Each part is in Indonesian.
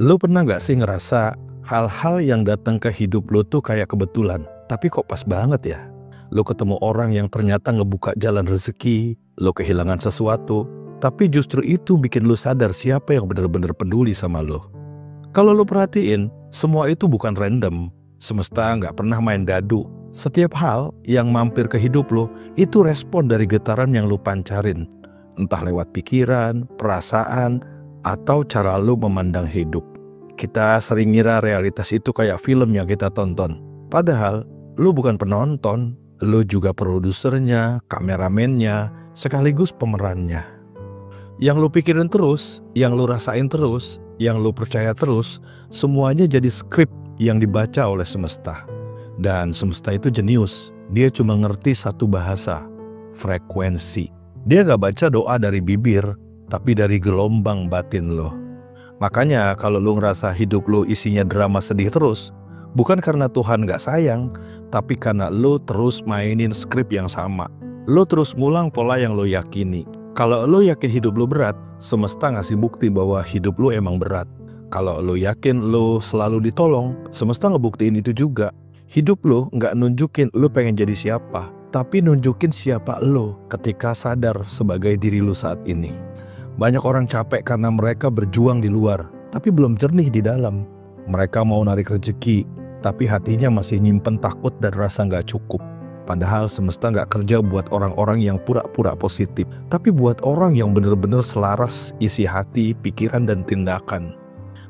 Lu pernah gak sih ngerasa hal-hal yang datang ke hidup lu tuh kayak kebetulan, tapi kok pas banget ya? Lu ketemu orang yang ternyata ngebuka jalan rezeki, lu kehilangan sesuatu, tapi justru itu bikin lu sadar siapa yang benar-benar peduli sama lu. Kalau lu perhatiin, semua itu bukan random. Semesta nggak pernah main dadu. Setiap hal yang mampir ke hidup lu, itu respon dari getaran yang lu pancarin. Entah lewat pikiran, perasaan, atau cara lu memandang hidup. Kita sering ngira realitas itu kayak film yang kita tonton. Padahal, lu bukan penonton, lu juga produsernya, kameramennya, sekaligus pemerannya. Yang lu pikirin terus, yang lu rasain terus, yang lu percaya terus, semuanya jadi skrip yang dibaca oleh semesta. Dan semesta itu jenius, dia cuma ngerti satu bahasa, frekuensi. Dia gak baca doa dari bibir, tapi dari gelombang batin lo. Makanya kalau lu ngerasa hidup lu isinya drama sedih terus, bukan karena Tuhan gak sayang, tapi karena lu terus mainin skrip yang sama. Lu terus ngulang pola yang lu yakini. Kalau lu yakin hidup lu berat, semesta ngasih bukti bahwa hidup lu emang berat. Kalau lu yakin lu selalu ditolong, semesta ngebuktiin itu juga. Hidup lu nggak nunjukin lu pengen jadi siapa, tapi nunjukin siapa lu ketika sadar sebagai diri lu saat ini. Banyak orang capek karena mereka berjuang di luar, tapi belum jernih di dalam. Mereka mau narik rezeki, tapi hatinya masih nyimpen takut dan rasa nggak cukup. Padahal semesta nggak kerja buat orang-orang yang pura-pura positif, tapi buat orang yang bener-bener selaras isi hati, pikiran, dan tindakan.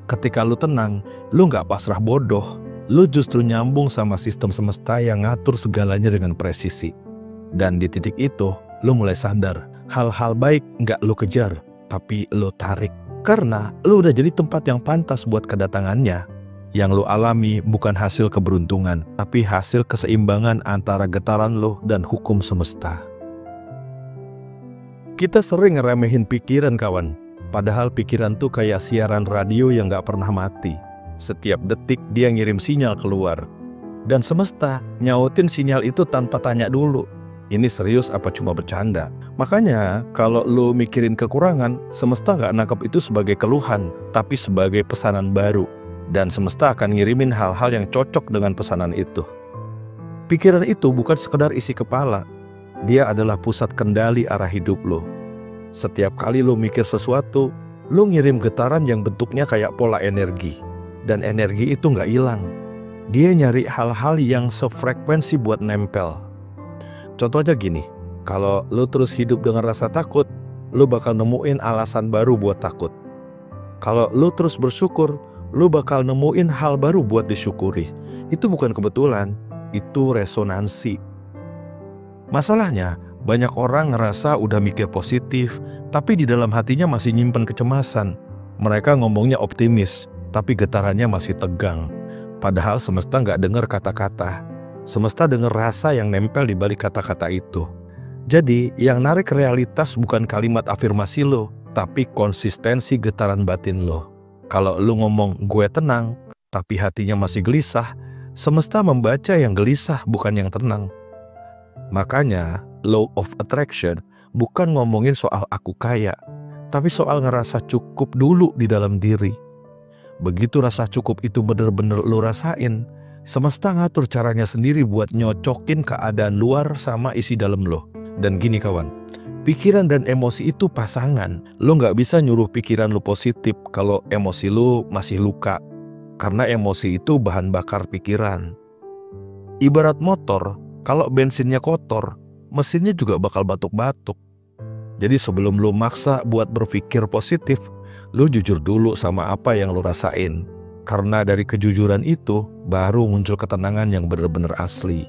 Ketika lu tenang, lu nggak pasrah bodoh, lu justru nyambung sama sistem semesta yang ngatur segalanya dengan presisi. Dan di titik itu, lu mulai sadar, hal-hal baik nggak lu kejar, tapi lu tarik. Karena lu udah jadi tempat yang pantas buat kedatangannya. Yang lu alami bukan hasil keberuntungan, tapi hasil keseimbangan antara getaran lu dan hukum semesta. Kita sering ngeremehin pikiran, kawan. Padahal pikiran tuh kayak siaran radio yang gak pernah mati. Setiap detik dia ngirim sinyal keluar. Dan semesta nyautin sinyal itu tanpa tanya dulu, ini serius apa cuma bercanda? Makanya kalau lu mikirin kekurangan, semesta gak nangkep itu sebagai keluhan, tapi sebagai pesanan baru. Dan semesta akan ngirimin hal-hal yang cocok dengan pesanan itu. Pikiran itu bukan sekedar isi kepala. Dia adalah pusat kendali arah hidup lo. Setiap kali lo mikir sesuatu, lo ngirim getaran yang bentuknya kayak pola energi. Dan energi itu nggak hilang. Dia nyari hal-hal yang sefrekuensi buat nempel. Contoh aja gini, kalau lo terus hidup dengan rasa takut, lo bakal nemuin alasan baru buat takut. Kalau lo terus bersyukur, lu bakal nemuin hal baru buat disyukuri. Itu bukan kebetulan, itu resonansi. Masalahnya, banyak orang ngerasa udah mikir positif, tapi di dalam hatinya masih nyimpen kecemasan. Mereka ngomongnya optimis, tapi getarannya masih tegang. Padahal semesta nggak dengar kata-kata. Semesta dengar rasa yang nempel di balik kata-kata itu. Jadi, yang narik realitas bukan kalimat afirmasi lo, tapi konsistensi getaran batin lo. Kalau lu ngomong gue tenang, tapi hatinya masih gelisah, semesta membaca yang gelisah bukan yang tenang. Makanya law of attraction bukan ngomongin soal aku kaya, tapi soal ngerasa cukup dulu di dalam diri. Begitu rasa cukup itu bener-bener lu rasain, semesta ngatur caranya sendiri buat nyocokin keadaan luar sama isi dalam lo. Dan gini kawan, pikiran dan emosi itu pasangan. Lo nggak bisa nyuruh pikiran lo positif kalau emosi lo masih luka. Karena emosi itu bahan bakar pikiran. Ibarat motor, kalau bensinnya kotor, mesinnya juga bakal batuk-batuk. Jadi sebelum lo maksa buat berpikir positif, lo jujur dulu sama apa yang lo rasain. Karena dari kejujuran itu, baru muncul ketenangan yang benar-benar asli.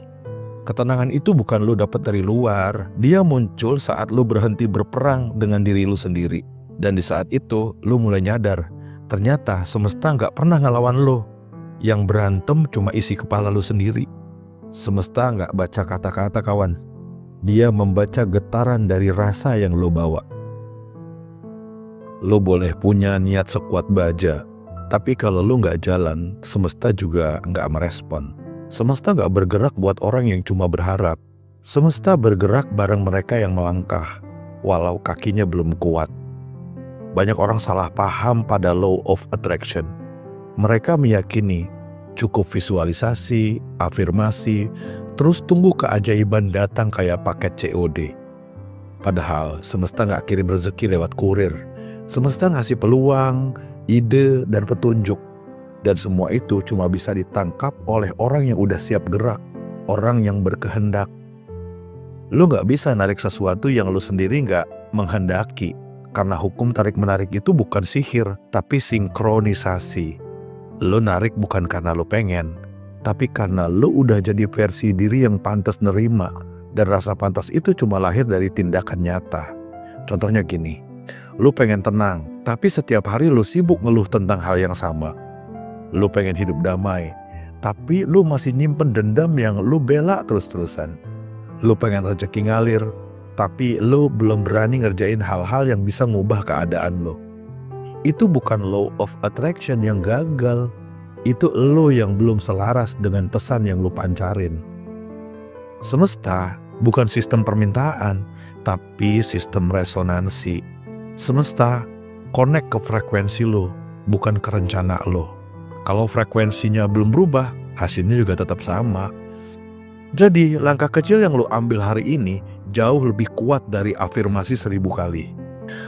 Ketenangan itu bukan lu dapat dari luar, dia muncul saat lu berhenti berperang dengan diri lu sendiri. Dan di saat itu, lu mulai nyadar, ternyata semesta nggak pernah ngelawan lu. Yang berantem cuma isi kepala lu sendiri. Semesta nggak baca kata-kata kawan. Dia membaca getaran dari rasa yang lu bawa. Lu boleh punya niat sekuat baja, tapi kalau lu nggak jalan, semesta juga nggak merespon. Semesta gak bergerak buat orang yang cuma berharap. Semesta bergerak bareng mereka yang melangkah, walau kakinya belum kuat. Banyak orang salah paham pada law of attraction. Mereka meyakini cukup visualisasi, afirmasi, terus tunggu keajaiban datang kayak paket COD. Padahal semesta nggak kirim rezeki lewat kurir. Semesta ngasih peluang, ide, dan petunjuk. Dan semua itu cuma bisa ditangkap oleh orang yang udah siap gerak, orang yang berkehendak. Lu nggak bisa narik sesuatu yang lu sendiri nggak menghendaki. Karena hukum tarik-menarik itu bukan sihir, tapi sinkronisasi. Lu narik bukan karena lu pengen, tapi karena lu udah jadi versi diri yang pantas nerima. Dan rasa pantas itu cuma lahir dari tindakan nyata. Contohnya gini, lu pengen tenang, tapi setiap hari lu sibuk ngeluh tentang hal yang sama. Lu pengen hidup damai, tapi lu masih nyimpen dendam yang lu bela terus-terusan. Lu pengen rezeki ngalir, tapi lu belum berani ngerjain hal-hal yang bisa ngubah keadaan lu. Itu bukan law of attraction yang gagal. Itu lu yang belum selaras dengan pesan yang lu pancarin. Semesta bukan sistem permintaan, tapi sistem resonansi. Semesta connect ke frekuensi lo, bukan ke rencana lo. Kalau frekuensinya belum berubah, hasilnya juga tetap sama. Jadi langkah kecil yang lo ambil hari ini jauh lebih kuat dari afirmasi 1000 kali.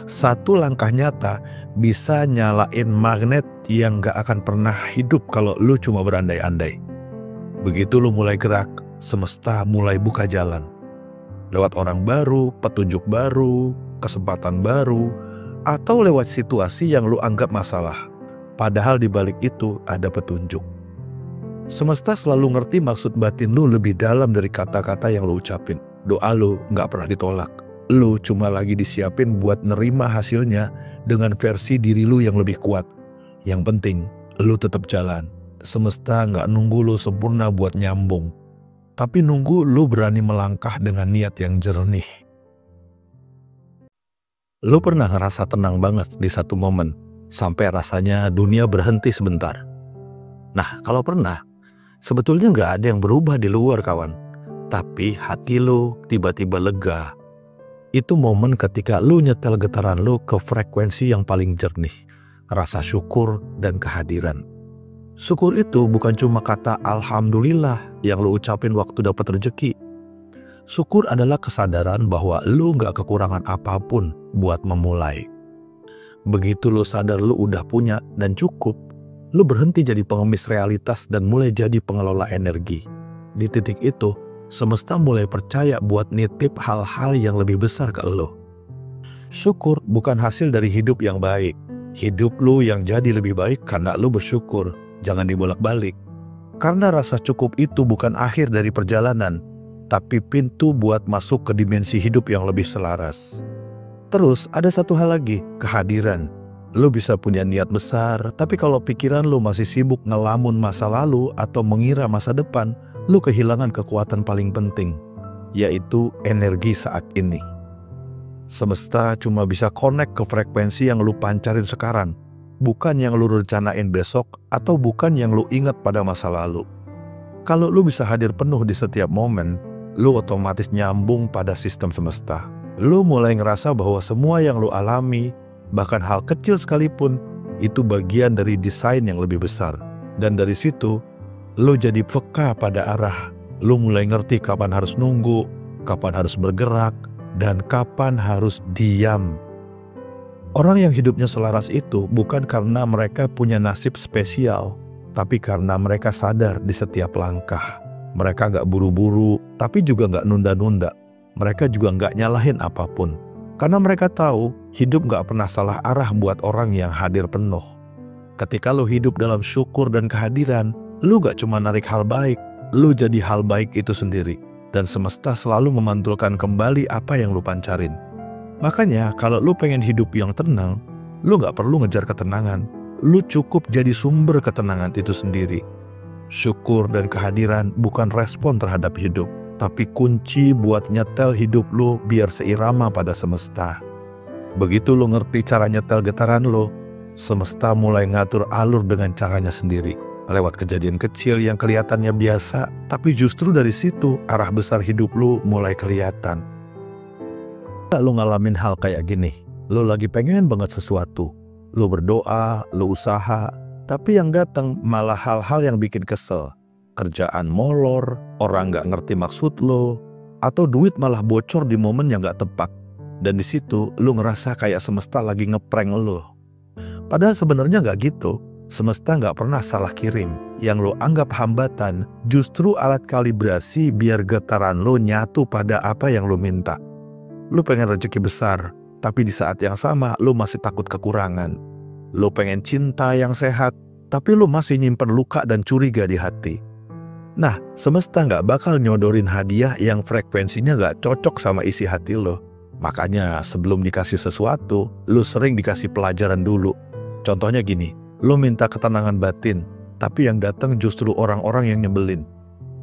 Satu langkah nyata bisa nyalain magnet yang gak akan pernah hidup kalau lo cuma berandai-andai. Begitu lo mulai gerak, semesta mulai buka jalan. Lewat orang baru, petunjuk baru, kesempatan baru, atau lewat situasi yang lu anggap masalah. Padahal di balik itu ada petunjuk. Semesta selalu ngerti maksud batin lu lebih dalam dari kata-kata yang lu ucapin. Doa lu gak pernah ditolak. Lu cuma lagi disiapin buat nerima hasilnya dengan versi diri lu yang lebih kuat. Yang penting, lu tetap jalan. Semesta gak nunggu lu sempurna buat nyambung, tapi nunggu lu berani melangkah dengan niat yang jernih. Lu pernah ngerasa tenang banget di satu momen, sampai rasanya dunia berhenti sebentar. Nah, kalau pernah, sebetulnya nggak ada yang berubah di luar, kawan. Tapi hati lu tiba-tiba lega. Itu momen ketika lu nyetel getaran lu ke frekuensi yang paling jernih. Rasa syukur dan kehadiran. Syukur itu bukan cuma kata alhamdulillah yang lu ucapin waktu dapat rezeki. Syukur adalah kesadaran bahwa lu gak kekurangan apapun buat memulai. Begitu lu sadar lu udah punya dan cukup, lu berhenti jadi pengemis realitas dan mulai jadi pengelola energi. Di titik itu, semesta mulai percaya buat nitip hal-hal yang lebih besar ke lu. Syukur bukan hasil dari hidup yang baik. Hidup lu yang jadi lebih baik karena lu bersyukur. Jangan dibolak-balik. Karena rasa cukup itu bukan akhir dari perjalanan, tapi pintu buat masuk ke dimensi hidup yang lebih selaras. Terus ada satu hal lagi, kehadiran. Lu bisa punya niat besar, tapi kalau pikiran lu masih sibuk ngelamun masa lalu atau mengira masa depan, lu kehilangan kekuatan paling penting, yaitu energi saat ini. Semesta cuma bisa connect ke frekuensi yang lu pancarin sekarang, bukan yang lu rencanain besok atau bukan yang lu ingat pada masa lalu. Kalau lu bisa hadir penuh di setiap momen, lu otomatis nyambung pada sistem semesta. Lu mulai ngerasa bahwa semua yang lu alami, bahkan hal kecil sekalipun, itu bagian dari desain yang lebih besar. Dan dari situ, lu jadi peka pada arah. Lu mulai ngerti kapan harus nunggu, kapan harus bergerak, dan kapan harus diam. Orang yang hidupnya selaras itu bukan karena mereka punya nasib spesial, tapi karena mereka sadar di setiap langkah. Mereka gak buru-buru, tapi juga gak nunda-nunda. Mereka juga gak nyalahin apapun. Karena mereka tahu hidup gak pernah salah arah buat orang yang hadir penuh. Ketika lu hidup dalam syukur dan kehadiran, lu gak cuma narik hal baik, lu jadi hal baik itu sendiri. Dan semesta selalu memantulkan kembali apa yang lu pancarin. Makanya kalau lu pengen hidup yang tenang, lu gak perlu ngejar ketenangan. Lu cukup jadi sumber ketenangan itu sendiri. Syukur dan kehadiran bukan respon terhadap hidup, tapi kunci buat nyetel hidup lu biar seirama pada semesta. Begitu lu ngerti cara nyetel getaran lu, semesta mulai ngatur alur dengan caranya sendiri. Lewat kejadian kecil yang kelihatannya biasa, tapi justru dari situ arah besar hidup lu mulai kelihatan. Lu ngalamin hal kayak gini, lu lagi pengen banget sesuatu, lu berdoa, lu usaha, Tapi yang datang malah hal-hal yang bikin kesel. Kerjaan molor, orang nggak ngerti maksud lo, atau duit malah bocor di momen yang nggak tepat. Dan di situ lo ngerasa kayak semesta lagi ngeprank lo. Padahal sebenarnya nggak gitu. Semesta nggak pernah salah kirim. Yang lo anggap hambatan justru alat kalibrasi biar getaran lo nyatu pada apa yang lo minta. Lo pengen rezeki besar, tapi di saat yang sama lo masih takut kekurangan. Lo pengen cinta yang sehat, tapi lo masih nyimpen luka dan curiga di hati. Nah, semesta nggak bakal nyodorin hadiah yang frekuensinya nggak cocok sama isi hati lo. Makanya sebelum dikasih sesuatu, lo sering dikasih pelajaran dulu. Contohnya gini, lo minta ketenangan batin, tapi yang datang justru orang-orang yang nyebelin.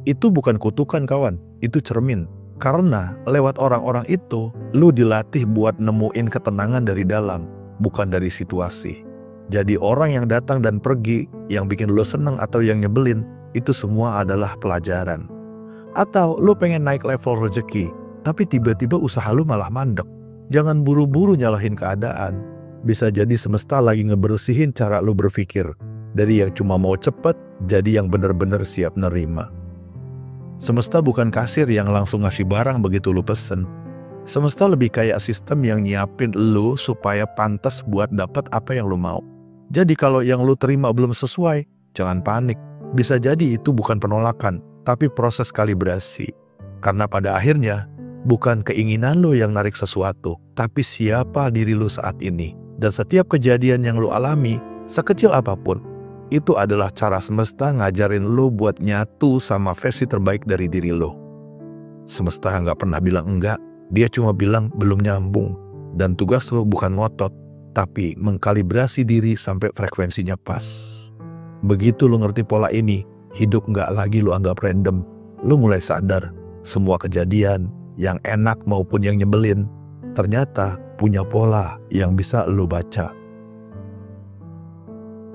Itu bukan kutukan kawan, itu cermin. Karena lewat orang-orang itu, lo dilatih buat nemuin ketenangan dari dalam, bukan dari situasi. Jadi orang yang datang dan pergi, yang bikin lo seneng atau yang nyebelin, itu semua adalah pelajaran. Atau lo pengen naik level rezeki, tapi tiba-tiba usaha lo malah mandek. Jangan buru-buru nyalahin keadaan. Bisa jadi semesta lagi ngebersihin cara lo berpikir. Dari yang cuma mau cepet, jadi yang bener-bener siap nerima. Semesta bukan kasir yang langsung ngasih barang begitu lo pesen. Semesta lebih kayak sistem yang nyiapin lo supaya pantas buat dapat apa yang lo mau. Jadi kalau yang lo terima belum sesuai, jangan panik. Bisa jadi itu bukan penolakan, tapi proses kalibrasi. Karena pada akhirnya, bukan keinginan lo yang narik sesuatu, tapi siapa diri lo saat ini. Dan setiap kejadian yang lo alami, sekecil apapun, itu adalah cara semesta ngajarin lo buat nyatu sama versi terbaik dari diri lo. Semesta nggak pernah bilang enggak, dia cuma bilang belum nyambung. Dan tugas lo bukan ngotot, tapi mengkalibrasi diri sampai frekuensinya pas. Begitu lo ngerti pola ini, hidup nggak lagi lo anggap random. Lo mulai sadar, semua kejadian, yang enak maupun yang nyebelin, ternyata punya pola yang bisa lo baca.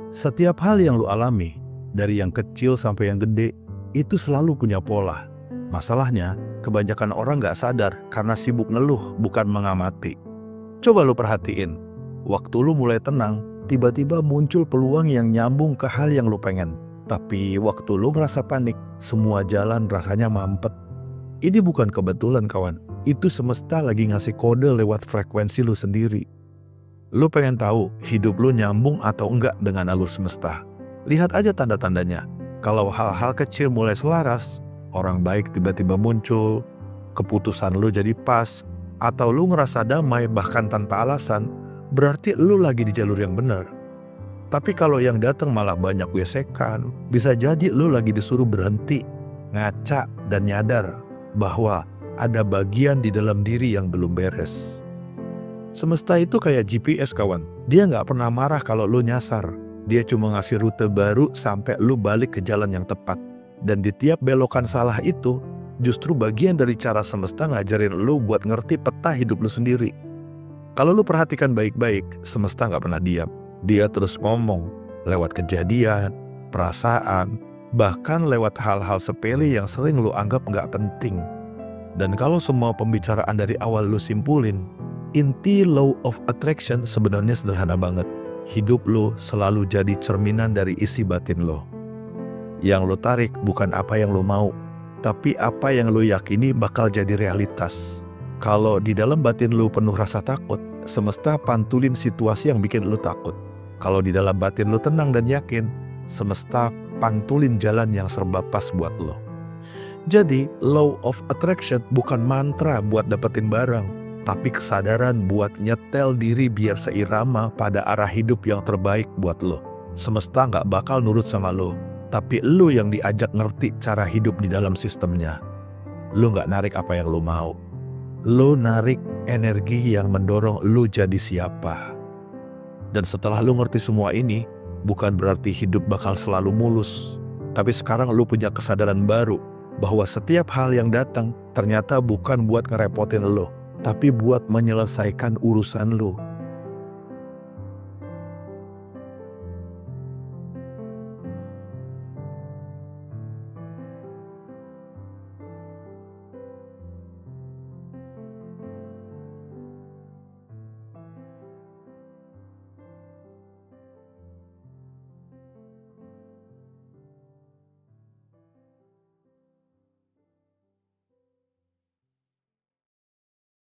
Setiap hal yang lo alami, dari yang kecil sampai yang gede, itu selalu punya pola. Masalahnya, kebanyakan orang nggak sadar karena sibuk ngeluh, bukan mengamati. Coba lo perhatiin, waktu lo mulai tenang, tiba-tiba muncul peluang yang nyambung ke hal yang lo pengen. Tapi waktu lo ngerasa panik, semua jalan rasanya mampet. Ini bukan kebetulan kawan, itu semesta lagi ngasih kode lewat frekuensi lo sendiri. Lo pengen tahu hidup lo nyambung atau enggak dengan alur semesta. Lihat aja tanda-tandanya. Kalau hal-hal kecil mulai selaras, orang baik tiba-tiba muncul, keputusan lo jadi pas, atau lo ngerasa damai bahkan tanpa alasan, berarti lu lagi di jalur yang benar. Tapi kalau yang datang malah banyak gesekan, bisa jadi lu lagi disuruh berhenti, ngaca, dan nyadar bahwa ada bagian di dalam diri yang belum beres. Semesta itu kayak GPS kawan, dia nggak pernah marah kalau lu nyasar. Dia cuma ngasih rute baru sampai lu balik ke jalan yang tepat. Dan di tiap belokan salah itu, justru bagian dari cara semesta ngajarin lu buat ngerti peta hidup lu sendiri. Kalau lu perhatikan baik-baik, semesta nggak pernah diam. Dia terus ngomong lewat kejadian, perasaan, bahkan lewat hal-hal sepele yang sering lu anggap nggak penting. Dan kalau semua pembicaraan dari awal lu simpulin, inti law of attraction sebenarnya sederhana banget. Hidup lu selalu jadi cerminan dari isi batin lo. Yang lu tarik bukan apa yang lu mau, tapi apa yang lu yakini bakal jadi realitas. Kalau di dalam batin lu penuh rasa takut, semesta pantulin situasi yang bikin lu takut. Kalau di dalam batin lu tenang dan yakin, semesta pantulin jalan yang serba pas buat lo. Jadi, law of attraction bukan mantra buat dapetin barang, tapi kesadaran buat nyetel diri biar seirama pada arah hidup yang terbaik buat lo. Semesta nggak bakal nurut sama lo, tapi lo yang diajak ngerti cara hidup di dalam sistemnya. Lo nggak narik apa yang lo mau. Lo narik energi yang mendorong lo jadi siapa. Dan setelah lo ngerti semua ini, bukan berarti hidup bakal selalu mulus. Tapi sekarang lo punya kesadaran baru, bahwa setiap hal yang datang ternyata bukan buat ngerepotin lo, tapi buat menyelesaikan urusan lo.